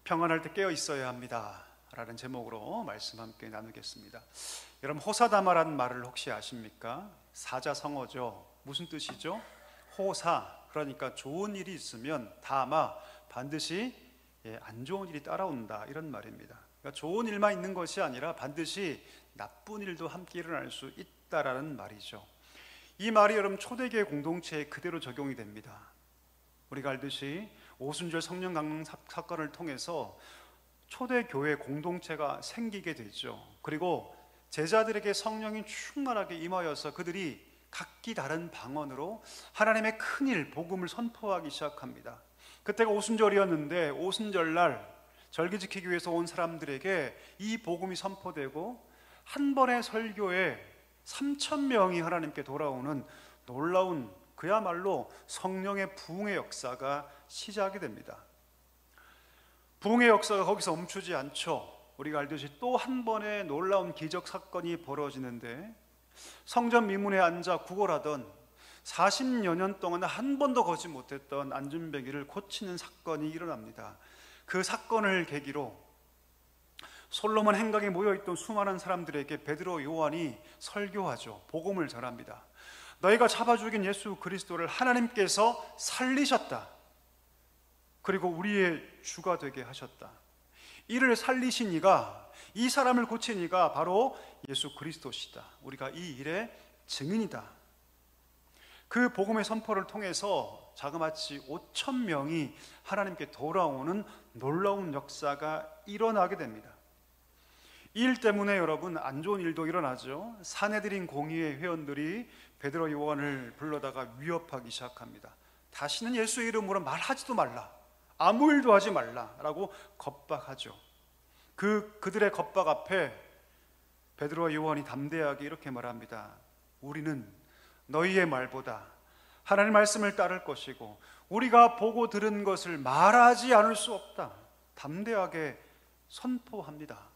평안할 때 깨어 있어야 합니다 라는 제목으로 말씀 함께 나누겠습니다. 여러분, 호사다마라는 말을 혹시 아십니까? 사자성어죠. 무슨 뜻이죠? 호사, 그러니까 좋은 일이 있으면 다마, 반드시 안 좋은 일이 따라온다, 이런 말입니다. 그러니까 좋은 일만 있는 것이 아니라 반드시 나쁜 일도 함께 일어날 수 있다라는 말이죠. 이 말이 여러분 초대교회 공동체에 그대로 적용이 됩니다. 우리가 알듯이 오순절 성령 강림 사건을 통해서 초대교회 공동체가 생기게 되죠. 그리고 제자들에게 성령이 충만하게 임하여서 그들이 각기 다른 방언으로 하나님의 큰일, 복음을 선포하기 시작합니다. 그때가 오순절이었는데 오순절날 절기 지키기 위해서 온 사람들에게 이 복음이 선포되고 한 번의 설교에 3,000명이 하나님께 돌아오는 놀라운, 그야말로 성령의 부흥의 역사가 시작이 됩니다. 부흥의 역사가 거기서 멈추지 않죠. 우리가 알듯이 또 한 번의 놀라운 기적 사건이 벌어지는데, 성전 미문에 앉아 구걸하던 40여 년 동안 한 번도 걷지 못했던 안준뱅이를 고치는 사건이 일어납니다. 그 사건을 계기로 솔로몬 행각에 모여있던 수많은 사람들에게 베드로, 요한이 설교하죠. 복음을 전합니다. 너희가 잡아 죽인 예수 그리스도를 하나님께서 살리셨다. 그리고 우리의 주가 되게 하셨다. 이를 살리신 이가, 이 사람을 고친 이가 바로 예수 그리스도시다. 우리가 이 일의 증인이다. 그 복음의 선포를 통해서 자그마치 5,000명이 하나님께 돌아오는 놀라운 역사가 일어나게 됩니다. 이 일 때문에 여러분 안 좋은 일도 일어나죠. 사내들인 공의회 회원들이 베드로, 요한을 불러다가 위협하기 시작합니다. 다시는 예수의 이름으로 말하지도 말라, 아무 일도 하지 말라라고 겁박하죠. 그들의 겁박 앞에 베드로와 요한이 담대하게 이렇게 말합니다. 우리는 너희의 말보다 하나님의 말씀을 따를 것이고 우리가 보고 들은 것을 말하지 않을 수 없다. 담대하게 선포합니다.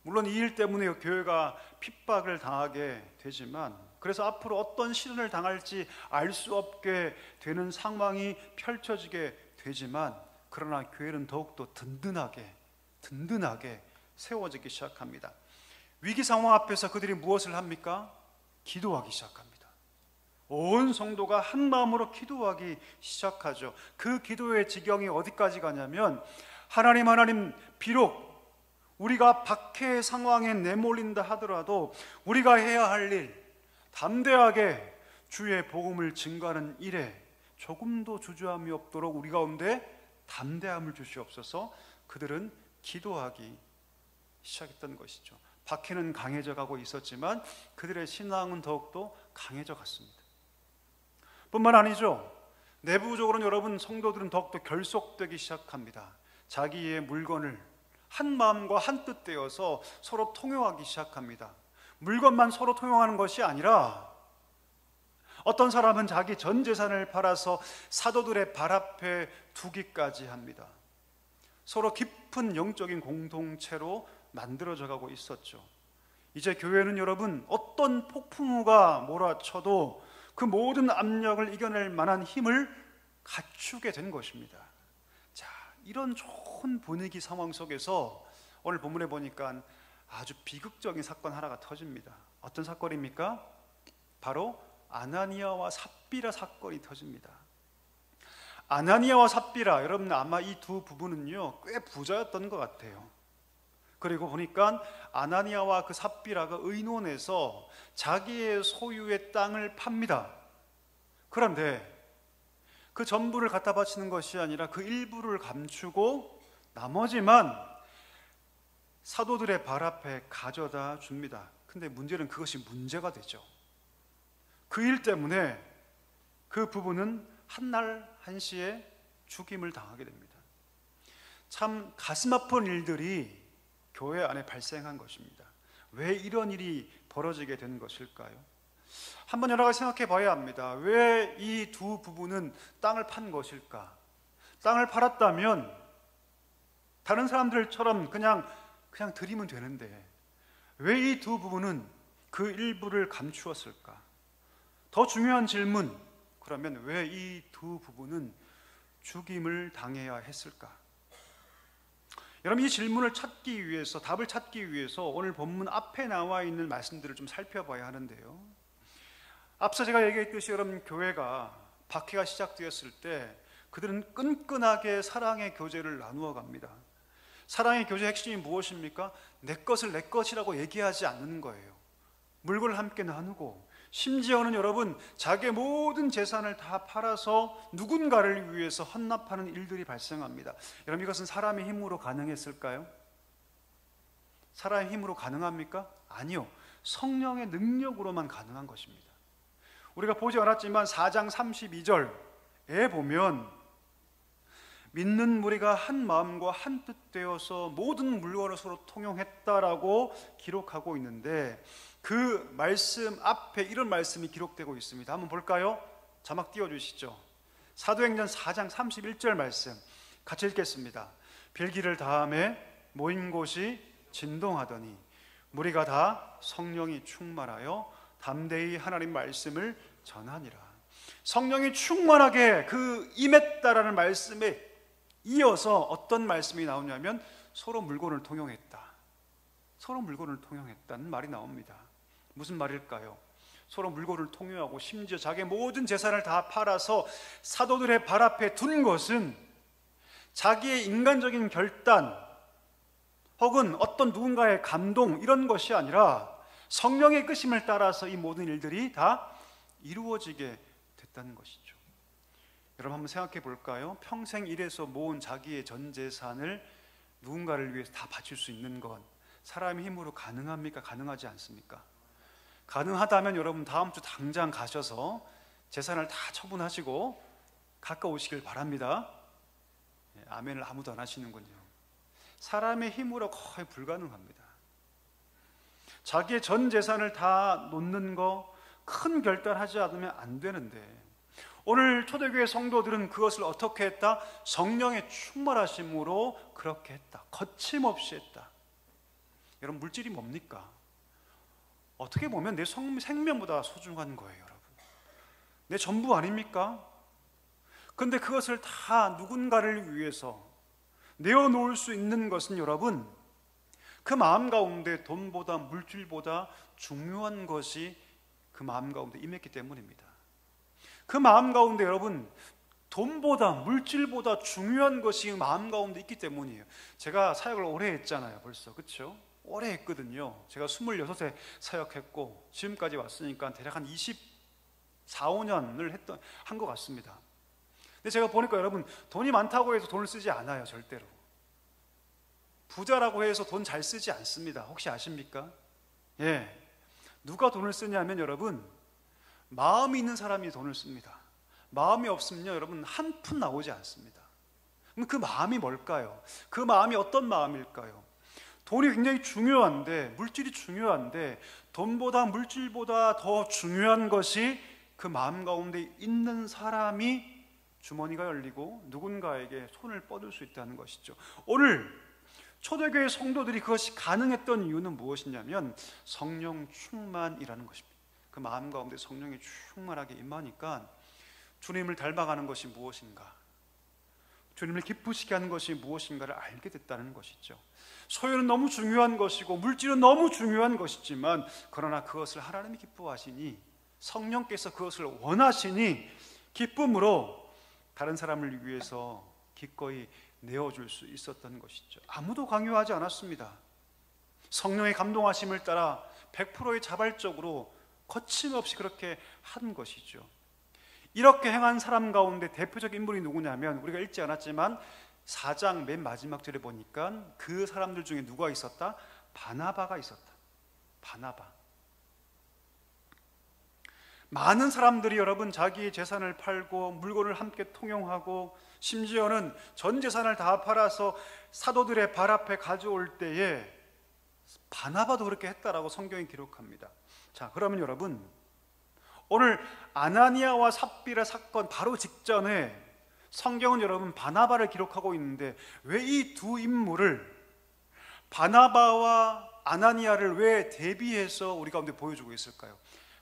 물론 이 일 때문에 교회가 핍박을 당하게 되지만, 그래서 앞으로 어떤 시련을 당할지 알 수 없게 되는 상황이 펼쳐지게 되지만, 그러나 교회는 더욱더 든든하게 세워지기 시작합니다. 위기 상황 앞에서 그들이 무엇을 합니까? 기도하기 시작합니다. 온 성도가 한 마음으로 기도하기 시작하죠. 그 기도의 지경이 어디까지 가냐면, 하나님, 비록 우리가 박해의 상황에 내몰린다 하더라도 우리가 해야 할 일, 담대하게 주의 복음을 증거하는 일에 조금도 주저함이 없도록 우리 가운데 담대함을 주시옵소서. 그들은 기도하기 시작했던 것이죠. 박해는 강해져 가고 있었지만 그들의 신앙은 더욱더 강해져 갔습니다. 뿐만 아니죠. 내부적으로는 여러분, 성도들은 더욱더 결속되기 시작합니다. 자기의 물건을 한 마음과 한 뜻 되어서 서로 통용하기 시작합니다. 물건만 서로 통용하는 것이 아니라 어떤 사람은 자기 전 재산을 팔아서 사도들의 발 앞에 두기까지 합니다. 서로 깊은 영적인 공동체로 만들어져 가고 있었죠. 이제 교회는 여러분, 어떤 폭풍우가 몰아쳐도 그 모든 압력을 이겨낼 만한 힘을 갖추게 된 것입니다. 자, 이런 좋은 분위기 상황 속에서 오늘 본문에 보니까 아주 비극적인 사건 하나가 터집니다. 어떤 사건입니까? 바로 아나니아와 삽비라 사건이 터집니다. 아나니아와 삽비라, 여러분 아마 이 두 부부는요 꽤 부자였던 것 같아요. 그리고 보니까 아나니아와 그 삽비라가 의논해서 자기의 소유의 땅을 팝니다. 그런데 그 전부를 갖다 바치는 것이 아니라 그 일부를 감추고 나머지만 사도들의 발 앞에 가져다 줍니다. 근데 문제는 그것이 문제가 되죠. 그 일 때문에 그 부부는 한날 한시에 죽임을 당하게 됩니다. 참 가슴 아픈 일들이 교회 안에 발생한 것입니다. 왜 이런 일이 벌어지게 된 것일까요? 한번 여러 가지 생각해 봐야 합니다. 왜 이 두 부부는 땅을 판 것일까? 땅을 팔았다면 다른 사람들처럼 그냥 드리면 되는데 왜 이 두 부부는 그 일부를 감추었을까? 더 중요한 질문, 그러면 왜 이 두 부부는 죽임을 당해야 했을까? 여러분, 이 질문을 찾기 위해서, 답을 찾기 위해서 오늘 본문 앞에 나와 있는 말씀들을 좀 살펴봐야 하는데요, 앞서 제가 얘기했듯이 여러분, 교회가 박해가 시작되었을 때 그들은 끈끈하게 사랑의 교제를 나누어 갑니다. 사랑의 교제 핵심이 무엇입니까? 내 것을 내 것이라고 얘기하지 않는 거예요. 물건을 함께 나누고, 심지어는 여러분, 자기의 모든 재산을 다 팔아서 누군가를 위해서 헌납하는 일들이 발생합니다. 여러분, 이것은 사람의 힘으로 가능했을까요? 사람의 힘으로 가능합니까? 아니요. 성령의 능력으로만 가능한 것입니다. 우리가 보지 않았지만 4장 32절에 보면 믿는 무리가 한 마음과 한 뜻 되어서 모든 물건을 서로 통용했다라고 기록하고 있는데, 그 말씀 앞에 이런 말씀이 기록되고 있습니다. 한번 볼까요? 자막 띄워주시죠. 사도행전 4장 31절 말씀 같이 읽겠습니다. 별기를 다음에 모인 곳이 진동하더니 무리가 다 성령이 충만하여 담대히 하나님 말씀을 전하니라. 성령이 충만하게 그 임했다라는 말씀에 이어서 어떤 말씀이 나오냐면 서로 물건을 통용했다. 서로 물건을 통용했다는 말이 나옵니다. 무슨 말일까요? 서로 물건을 통용하고 심지어 자기의 모든 재산을 다 팔아서 사도들의 발 앞에 둔 것은 자기의 인간적인 결단 혹은 어떤 누군가의 감동, 이런 것이 아니라 성령의 이끄심을 따라서 이 모든 일들이 다 이루어지게 됐다는 것이죠. 여러분, 한번 생각해 볼까요? 평생 일해서 모은 자기의 전 재산을 누군가를 위해서 다 바칠 수 있는 건 사람의 힘으로 가능합니까? 가능하지 않습니까? 가능하다면 여러분, 다음 주 당장 가셔서 재산을 다 처분하시고 가까우시길 바랍니다. 아멘을 아무도 안 하시는군요. 사람의 힘으로 거의 불가능합니다. 자기의 전 재산을 다 놓는 거, 큰 결단하지 않으면 안 되는데, 오늘 초대교회 성도들은 그것을 어떻게 했다? 성령의 충만하심으로 그렇게 했다. 거침없이 했다. 여러분, 물질이 뭡니까? 어떻게 보면 내 생명보다 소중한 거예요, 여러분. 내 전부 아닙니까? 근데 그것을 다 누군가를 위해서 내어놓을 수 있는 것은 여러분, 그 마음 가운데 돈보다 물질보다 중요한 것이 그 마음 가운데 임했기 때문입니다. 그 마음 가운데 여러분, 돈보다 물질보다 중요한 것이 마음 가운데 있기 때문이에요. 제가 사역을 오래 했잖아요, 벌써. 그렇죠? 오래 했거든요. 제가 26세 사역했고 지금까지 왔으니까 대략 한 24, 5년을 한 것 같습니다. 근데 제가 보니까 여러분, 돈이 많다고 해서 돈을 쓰지 않아요, 절대로. 부자라고 해서 돈 잘 쓰지 않습니다. 혹시 아십니까? 예. 누가 돈을 쓰냐면 여러분, 마음이 있는 사람이 돈을 씁니다. 마음이 없으면요, 여러분, 한 푼 나오지 않습니다. 그럼 그 마음이 뭘까요? 그 마음이 어떤 마음일까요? 돈이 굉장히 중요한데, 물질이 중요한데, 돈보다 물질보다 더 중요한 것이 그 마음 가운데 있는 사람이 주머니가 열리고 누군가에게 손을 뻗을 수 있다는 것이죠. 오늘 초대교회 성도들이 그것이 가능했던 이유는 무엇이냐면 성령 충만이라는 것입니다. 그 마음 가운데 성령이 충만하게 임하니까 주님을 닮아가는 것이 무엇인가, 주님을 기쁘시게 하는 것이 무엇인가를 알게 됐다는 것이죠. 소유는 너무 중요한 것이고 물질은 너무 중요한 것이지만, 그러나 그것을 하나님이 기뻐하시니, 성령께서 그것을 원하시니 기쁨으로 다른 사람을 위해서 기꺼이 내어줄 수 있었던 것이죠. 아무도 강요하지 않았습니다. 성령의 감동하심을 따라 100%의 자발적으로 거침없이 그렇게 한 것이죠. 이렇게 행한 사람 가운데 대표적인 인물이 누구냐면, 우리가 읽지 않았지만 4장 맨 마지막 절에 보니까 그 사람들 중에 누가 있었다? 바나바가 있었다. 바나바. 많은 사람들이 여러분, 자기의 재산을 팔고 물건을 함께 통용하고 심지어는 전 재산을 다 팔아서 사도들의 발 앞에 가져올 때에 바나바도 그렇게 했다라고 성경이 기록합니다. 자, 그러면 여러분, 오늘 아나니아와 삽비라 사건 바로 직전에 성경은 여러분 바나바를 기록하고 있는데, 왜 이 두 인물을, 바나바와 아나니아를 왜 대비해서 우리 가운데 보여주고 있을까요?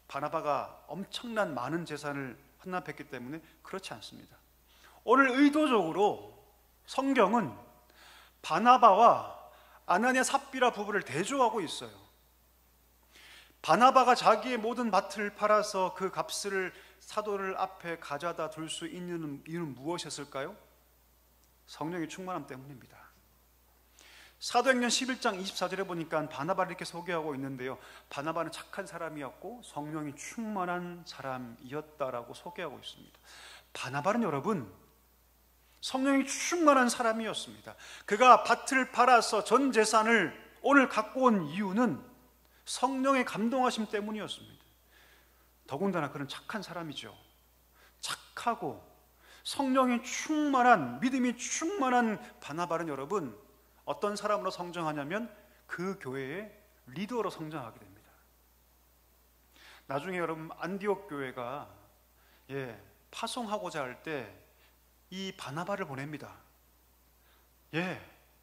바나바가 엄청난 많은 재산을 헌납했기 때문에? 그렇지 않습니다. 오늘 의도적으로 성경은 바나바와 아나니아 삽비라 부부를 대조하고 있어요. 바나바가 자기의 모든 밭을 팔아서 그 값을 사도를 앞에 가져다 둘 수 있는 이유는 무엇이었을까요? 성령의 충만함 때문입니다. 사도행전 11장 24절에 보니까 바나바를 이렇게 소개하고 있는데요, 바나바는 착한 사람이었고 성령이 충만한 사람이었다라고 소개하고 있습니다. 바나바는 여러분 성령이 충만한 사람이었습니다. 그가 밭을 팔아서 전 재산을 오늘 갖고 온 이유는 성령의 감동하심 때문이었습니다. 더군다나 그는 착한 사람이죠. 착하고 성령이 충만한, 믿음이 충만한 바나바는 여러분 어떤 사람으로 성장하냐면 그 교회의 리더로 성장하게 됩니다. 나중에 여러분 안디옥 교회가 파송하고자 할 때 이 바나바를 보냅니다.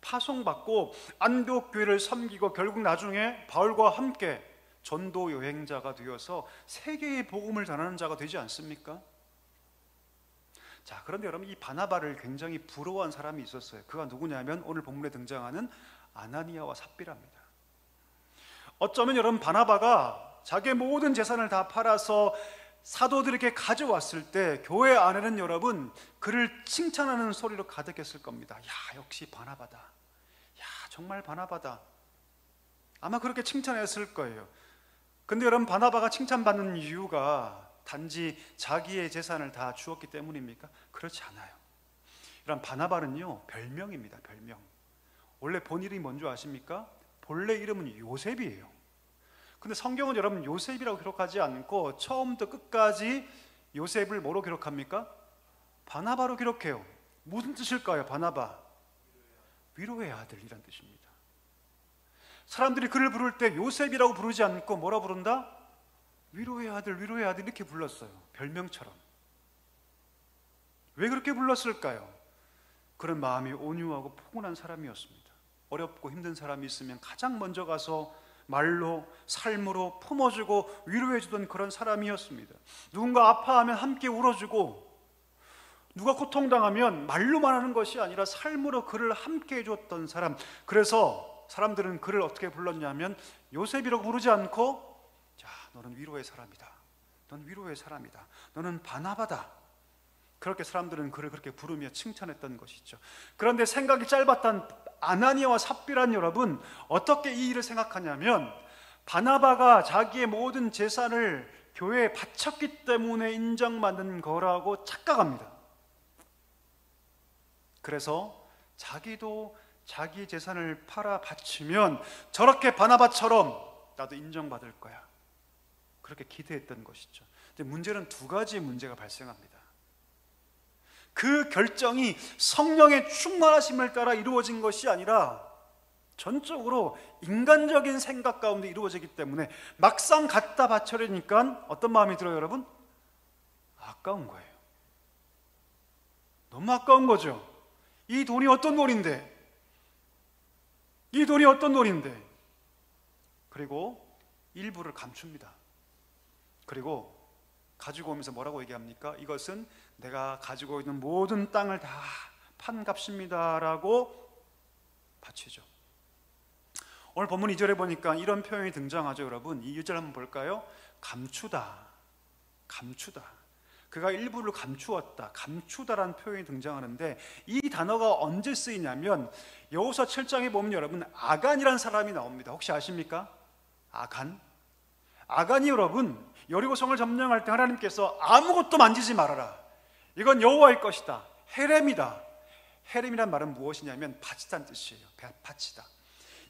파송받고 안디옥 교회를 섬기고 결국 나중에 바울과 함께 전도 여행자가 되어서 세계의 복음을 전하는 자가 되지 않습니까? 자, 그런데 여러분 이 바나바를 굉장히 부러워한 사람이 있었어요. 그가 누구냐면 오늘 본문에 등장하는 아나니아와 삽비라입니다. 어쩌면 여러분 바나바가 자기의 모든 재산을 다 팔아서 사도들에게 가져왔을 때 교회 안에는 여러분 그를 칭찬하는 소리로 가득했을 겁니다. 야, 역시 바나바다. 야, 정말 바나바다. 아마 그렇게 칭찬했을 거예요. 근데 여러분 바나바가 칭찬받는 이유가 단지 자기의 재산을 다 주었기 때문입니까? 그렇지 않아요. 이런 바나바는요 별명입니다. 별명. 원래 본 이름이 뭔지 아십니까? 본래 이름은 요셉이에요. 근데 성경은 여러분 요셉이라고 기록하지 않고 처음부터 끝까지 요셉을 뭐로 기록합니까? 바나바로 기록해요. 무슨 뜻일까요? 바나바, 위로의 아들이란 뜻입니다. 사람들이 그를 부를 때 요셉이라고 부르지 않고 뭐라 부른다? 위로의 아들, 위로의 아들 이렇게 불렀어요. 별명처럼. 왜 그렇게 불렀을까요? 그런 마음이 온유하고 포근한 사람이었습니다. 어렵고 힘든 사람이 있으면 가장 먼저 가서 말로, 삶으로 품어주고 위로해주던 그런 사람이었습니다. 누군가 아파하면 함께 울어주고, 누가 고통당하면 말로만 하는 것이 아니라 삶으로 그를 함께 해줬던 사람. 그래서 사람들은 그를 어떻게 불렀냐면 요셉이라고 부르지 않고, 자, 너는 위로의 사람이다. 넌 위로의 사람이다. 너는 바나바다. 그렇게 사람들은 그를 그렇게 부르며 칭찬했던 것이죠. 그런데 생각이 짧았던 아나니아와 삽비란 여러분 어떻게 이 일을 생각하냐면, 바나바가 자기의 모든 재산을 교회에 바쳤기 때문에 인정받는 거라고 착각합니다. 그래서 자기도 자기 재산을 팔아 바치면 저렇게 바나바처럼 나도 인정받을 거야, 그렇게 기대했던 것이죠. 근데 문제는 두 가지의 문제가 발생합니다. 그 결정이 성령의 충만하심을 따라 이루어진 것이 아니라 전적으로 인간적인 생각 가운데 이루어지기 때문에 막상 갖다 바쳐려니까 어떤 마음이 들어요, 여러분? 아까운 거예요. 너무 아까운 거죠. 이 돈이 어떤 돈인데, 이 돈이 어떤 돈인데. 그리고 일부를 감춥니다. 그리고 가지고 오면서 뭐라고 얘기합니까? 이것은 내가 가지고 있는 모든 땅을 다 판 값입니다라고 바치죠. 오늘 본문 2절에 보니까 이런 표현이 등장하죠. 여러분 이 2절 한번 볼까요? 감추다, 감추다. 그가 일부를 감추었다, 감추다라는 표현이 등장하는데, 이 단어가 언제 쓰이냐면 여호수아 7장에 보면 여러분 아간이라는 사람이 나옵니다. 혹시 아십니까? 아간. 아간이 여러분 여리고성을 점령할 때 하나님께서 아무것도 만지지 말아라, 이건 여호와의 것이다, 헤렘이다. 헤렘이란 말은 무엇이냐면 밭이란 뜻이에요. 밭이다.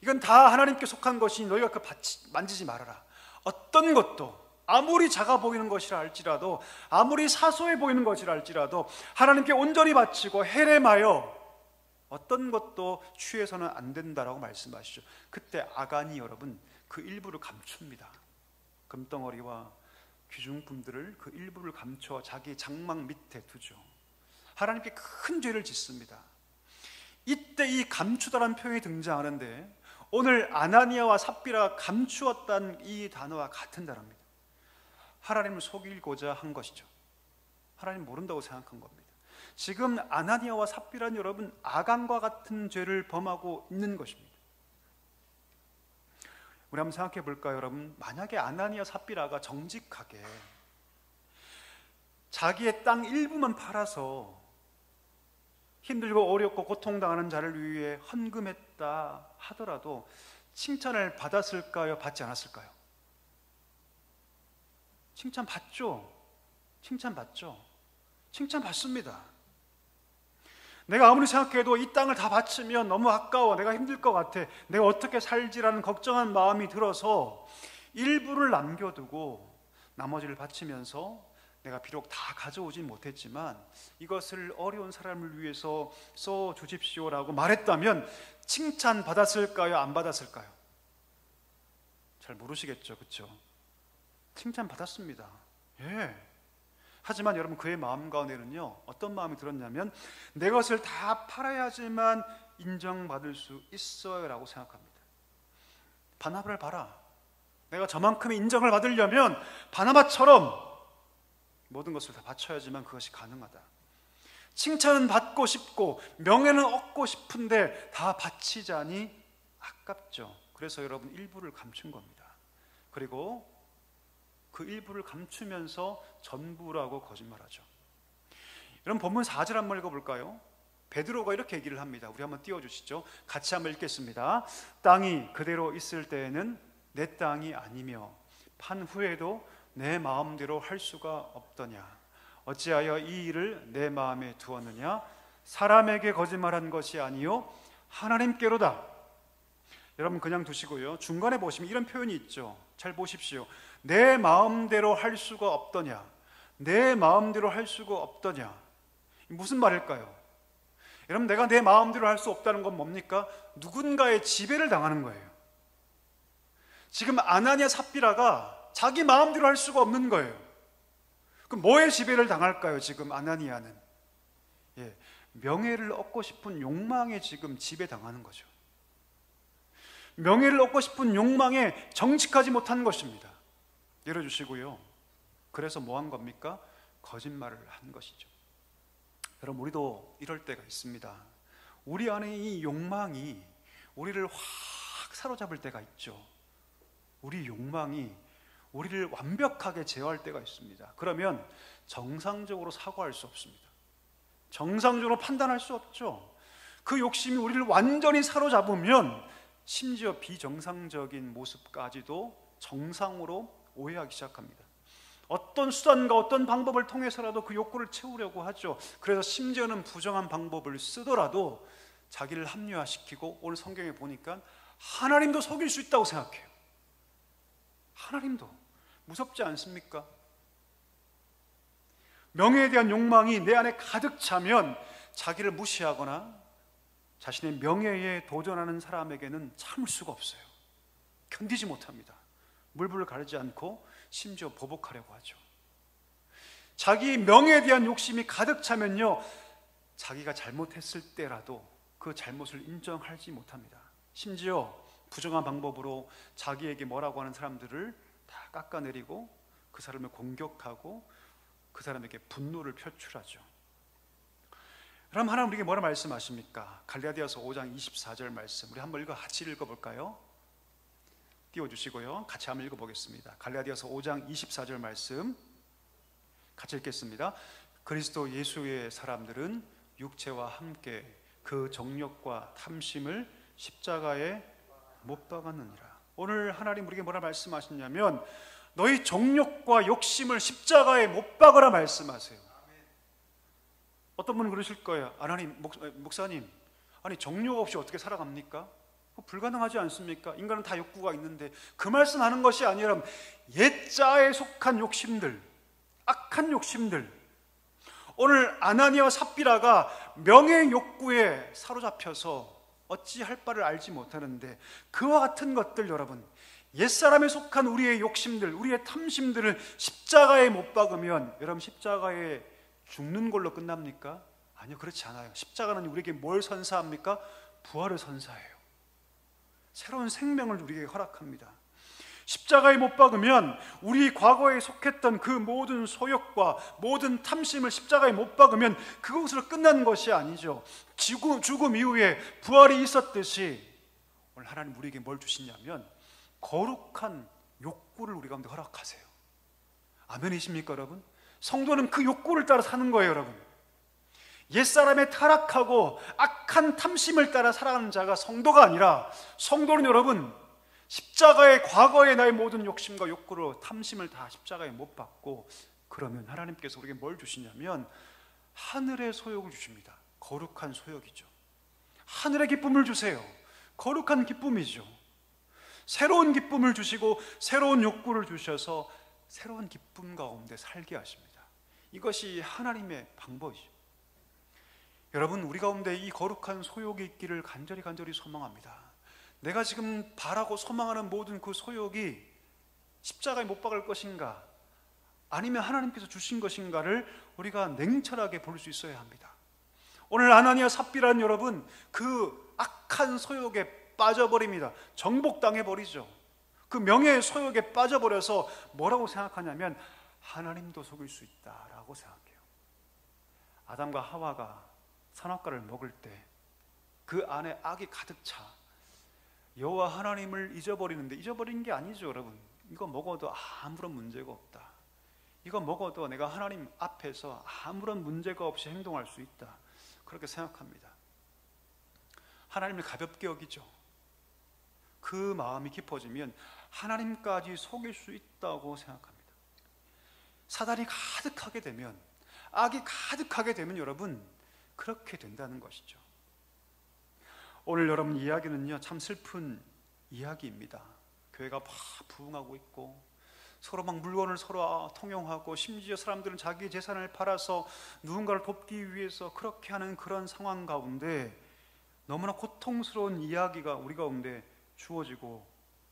이건 다 하나님께 속한 것이니 너희가 그 밭 만지지 말아라. 어떤 것도 아무리 작아 보이는 것이라 할지라도, 아무리 사소해 보이는 것이라 할지라도 하나님께 온전히 바치고 헤렘하여 어떤 것도 취해서는 안 된다라고 말씀하시죠. 그때 아간이 여러분 그 일부를 감춥니다. 금덩어리와 귀중품들을 그 일부를 감춰 자기 장막 밑에 두죠. 하나님께 큰 죄를 짓습니다. 이때 이 감추다라는 표현이 등장하는데, 오늘 아나니아와 삽비라가 감추었다는 이 단어와 같은 단어입니다. 하나님을 속이고자 한 것이죠. 하나님 모른다고 생각한 겁니다. 지금 아나니아와 삽비라는 여러분 아간과 같은 죄를 범하고 있는 것입니다. 우리 한번 생각해 볼까요, 여러분? 만약에 아나니아 삽비라가 정직하게 자기의 땅 일부만 팔아서 힘들고 어렵고 고통당하는 자를 위해 헌금했다 하더라도 칭찬을 받았을까요? 받지 않았을까요? 칭찬받죠. 칭찬받죠. 칭찬받습니다. 내가 아무리 생각해도 이 땅을 다 바치면 너무 아까워, 내가 힘들 것 같아, 내가 어떻게 살지라는 걱정한 마음이 들어서 일부를 남겨두고 나머지를 바치면서 내가 비록 다 가져오진 못했지만 이것을 어려운 사람을 위해서 써 주십시오라고 말했다면 칭찬받았을까요? 안 받았을까요? 잘 모르시겠죠, 그렇죠? 칭찬받았습니다. 예. 하지만 여러분, 그의 마음 가운데는요, 어떤 마음이 들었냐면 내 것을 다 팔아야지만 인정받을 수 있어요 라고 생각합니다. 바나바를 봐라. 내가 저만큼의 인정을 받으려면 바나바처럼 모든 것을 다 바쳐야지만 그것이 가능하다. 칭찬은 받고 싶고 명예는 얻고 싶은데 다 바치자니 아깝죠. 그래서 여러분, 일부를 감춘 겁니다. 그리고 그 일부를 감추면서 전부라고 거짓말하죠. 여러분, 본문 4절 한번 읽어볼까요? 베드로가 이렇게 얘기를 합니다. 우리 한번 띄워주시죠. 같이 한번 읽겠습니다. 땅이 그대로 있을 때에는 내 땅이 아니며 판 후에도 내 마음대로 할 수가 없더냐. 어찌하여 이 일을 내 마음에 두었느냐. 사람에게 거짓말한 것이 아니요 하나님께로다. 여러분, 그냥 두시고요, 중간에 보시면 이런 표현이 있죠. 잘 보십시오. 내 마음대로 할 수가 없더냐. 내 마음대로 할 수가 없더냐. 무슨 말일까요? 여러분, 내가 내 마음대로 할 수 없다는 건 뭡니까? 누군가의 지배를 당하는 거예요. 지금 아나니아 삽비라가 자기 마음대로 할 수가 없는 거예요. 그럼 뭐의 지배를 당할까요? 지금 아나니아는 명예를 얻고 싶은 욕망에 지금 지배당하는 거죠. 명예를 얻고 싶은 욕망에 정직하지 못한 것입니다. 열어주시고요. 그래서 뭐 한 겁니까? 거짓말을 한 것이죠. 여러분, 우리도 이럴 때가 있습니다. 우리 안에 이 욕망이 우리를 확 사로잡을 때가 있죠. 우리 욕망이 우리를 완벽하게 제어할 때가 있습니다. 그러면 정상적으로 사고할 수 없습니다. 정상적으로 판단할 수 없죠. 그 욕심이 우리를 완전히 사로잡으면 심지어 비정상적인 모습까지도 정상으로 오해하기 시작합니다. 어떤 수단과 어떤 방법을 통해서라도 그 욕구를 채우려고 하죠. 그래서 심지어는 부정한 방법을 쓰더라도 자기를 합리화시키고, 오늘 성경에 보니까 하나님도 속일 수 있다고 생각해요. 하나님도. 무섭지 않습니까? 명예에 대한 욕망이 내 안에 가득 차면 자기를 무시하거나 자신의 명예에 도전하는 사람에게는 참을 수가 없어요. 견디지 못합니다. 물불을 가리지 않고 심지어 보복하려고 하죠. 자기 명예에 대한 욕심이 가득 차면요, 자기가 잘못했을 때라도 그 잘못을 인정하지 못합니다. 심지어 부정한 방법으로 자기에게 뭐라고 하는 사람들을 다 깎아내리고 그 사람을 공격하고 그 사람에게 분노를 표출하죠. 그럼 하나님 우리에게 뭐라 말씀하십니까? 갈라디아서 5장 24절 말씀, 우리 한번 같이 읽어볼까요? 띄워주시고요, 같이 한번 읽어보겠습니다. 갈라디아서 5장 24절 말씀 같이 읽겠습니다. 그리스도 예수의 사람들은 육체와 함께 그 정욕과 탐심을 십자가에 못 박았느니라. 오늘 하나님 우리에게 뭐라 말씀하시냐면 너희 정욕과 욕심을 십자가에 못 박으라 말씀하세요. 어떤 분은 그러실 거예요. 하나님, 목사님, 아니 정욕 없이 어떻게 살아갑니까? 불가능하지 않습니까? 인간은 다 욕구가 있는데. 그 말씀하는 것이 아니라 옛자에 속한 욕심들, 악한 욕심들, 오늘 아나니아와 삽비라가 명예 욕구에 사로잡혀서 어찌할 바를 알지 못하는데, 그와 같은 것들, 여러분, 옛사람에 속한 우리의 욕심들, 우리의 탐심들을 십자가에 못 박으면 여러분 십자가에 죽는 걸로 끝납니까? 아니요, 그렇지 않아요. 십자가는 우리에게 뭘 선사합니까? 부활을 선사해요. 새로운 생명을 우리에게 허락합니다. 십자가에 못 박으면 우리 과거에 속했던 그 모든 소욕과 모든 탐심을 십자가에 못 박으면 그것으로 끝난 것이 아니죠. 죽음 이후에 부활이 있었듯이 오늘 하나님 우리에게 뭘 주시냐면 거룩한 욕구를 우리 가운데 허락하세요. 아멘이십니까 여러분? 성도는 그 욕구를 따라 사는 거예요 여러분. 옛사람의 타락하고 악한 탐심을 따라 살아가는 자가 성도가 아니라, 성도는 여러분 십자가의 과거의 나의 모든 욕심과 욕구로 탐심을 다 십자가에 못 박고, 그러면 하나님께서 우리에게 뭘 주시냐면 하늘의 소욕을 주십니다. 거룩한 소욕이죠. 하늘의 기쁨을 주세요. 거룩한 기쁨이죠. 새로운 기쁨을 주시고 새로운 욕구를 주셔서 새로운 기쁨 가운데 살게 하십니다. 이것이 하나님의 방법이죠. 여러분, 우리 가운데 이 거룩한 소욕이 있기를 간절히 소망합니다. 내가 지금 바라고 소망하는 모든 그 소욕이 십자가에 못 박을 것인가, 아니면 하나님께서 주신 것인가를 우리가 냉철하게 볼 수 있어야 합니다. 오늘 아나니아 삽비라는 여러분, 그 악한 소욕에 빠져버립니다. 정복당해버리죠. 그 명예의 소욕에 빠져버려서 뭐라고 생각하냐면 하나님도 속일 수 있다라고 생각해요. 아담과 하와가 선악과를 먹을 때 그 안에 악이 가득 차 여호와 하나님을 잊어버리는데, 잊어버린 게 아니죠 여러분. 이거 먹어도 아무런 문제가 없다, 이거 먹어도 내가 하나님 앞에서 아무런 문제가 없이 행동할 수 있다, 그렇게 생각합니다. 하나님을 가볍게 여기죠. 그 마음이 깊어지면 하나님까지 속일 수 있다고 생각합니다. 사단이 가득하게 되면, 악이 가득하게 되면 여러분 그렇게 된다는 것이죠. 오늘 여러분 이야기는요 참 슬픈 이야기입니다. 교회가 막 부흥하고 있고 서로 막 물건을 서로 통용하고, 심지어 사람들은 자기 재산을 팔아서 누군가를 돕기 위해서 그렇게 하는 그런 상황 가운데 너무나 고통스러운 이야기가 우리 가운데 주어지고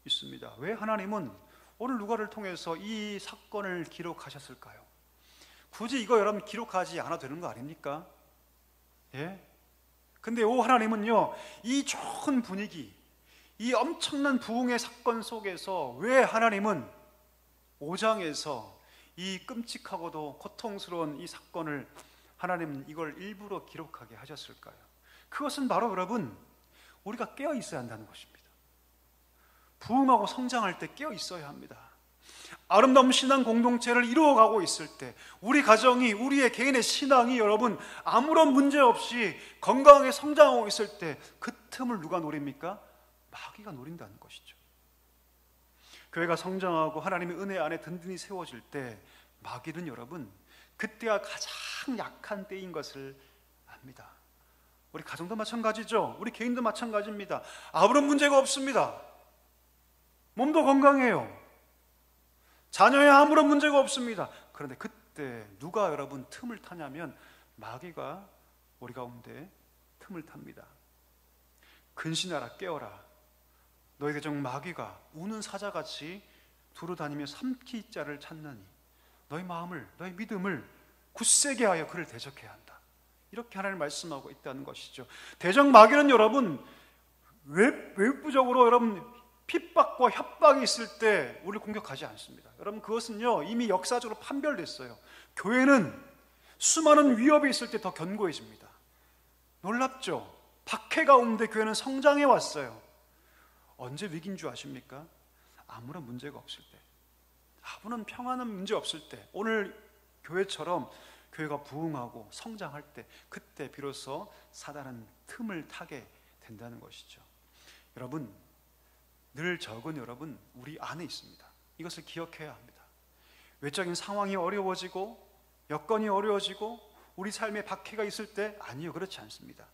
있습니다. 왜 하나님은 오늘 누가를 통해서 이 사건을 기록하셨을까요? 굳이 이거 여러분 기록하지 않아도 되는 거 아닙니까? 예? 근데 오 하나님은요 이 좋은 분위기, 이 엄청난 부흥의 사건 속에서 왜 하나님은 5장에서 이 끔찍하고도 고통스러운 이 사건을 하나님은 이걸 일부러 기록하게 하셨을까요? 그것은 바로 여러분 우리가 깨어 있어야 한다는 것입니다. 부흥하고 성장할 때 깨어 있어야 합니다. 아름다운 신앙 공동체를 이루어가고 있을 때, 우리 가정이, 우리의 개인의 신앙이 여러분 아무런 문제 없이 건강하게 성장하고 있을 때 그 틈을 누가 노립니까? 마귀가 노린다는 것이죠. 교회가 성장하고 하나님의 은혜 안에 든든히 세워질 때 마귀는 여러분 그때가 가장 약한 때인 것을 압니다. 우리 가정도 마찬가지죠. 우리 개인도 마찬가지입니다. 아무런 문제가 없습니다. 몸도 건강해요. 자녀에 아무런 문제가 없습니다. 그런데 그때 누가 여러분 틈을 타냐면 마귀가 우리 가운데 틈을 탑니다. 근신하라, 깨어라. 너희가 정 마귀가 우는 사자같이 두루다니며 삼킬 자를 찾느니 너희 마음을, 너희 믿음을 굳세게 하여 그를 대적해야 한다. 이렇게 하나님 말씀하고 있다는 것이죠. 대적 마귀는 여러분 외부적으로 여러분 핍박과 협박이 있을 때 우리를 공격하지 않습니다. 여러분 그것은요 이미 역사적으로 판별됐어요. 교회는 수많은 위협이 있을 때 더 견고해집니다. 놀랍죠? 박해 가운데 교회는 성장해 왔어요. 언제 위기인 줄 아십니까? 아무런 문제가 없을 때, 아무런 평안한 문제 없을 때, 오늘 교회처럼 교회가 부흥하고 성장할 때, 그때 비로소 사단은 틈을 타게 된다는 것이죠. 여러분 늘 적은 여러분 우리 안에 있습니다. 이것을 기억해야 합니다. 외적인 상황이 어려워지고 여건이 어려워지고 우리 삶에 박해가 있을 때, 아니요, 그렇지 않습니다.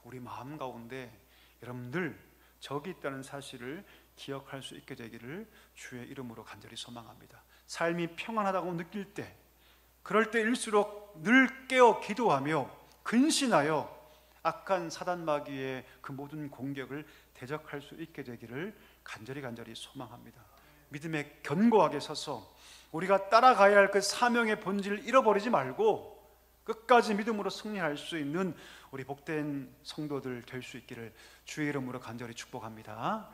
우리 마음 가운데 여러분 늘 적이 있다는 사실을 기억할 수 있게 되기를 주의 이름으로 간절히 소망합니다. 삶이 평안하다고 느낄 때, 그럴 때일수록 늘 깨어 기도하며 근신하여 악한 사단 마귀의 그 모든 공격을 대적할 수 있게 되기를 간절히 소망합니다. 믿음에 견고하게 서서 우리가 따라가야 할 그 사명의 본질을 잃어버리지 말고 끝까지 믿음으로 승리할 수 있는 우리 복된 성도들 될 수 있기를 주의 이름으로 간절히 축복합니다.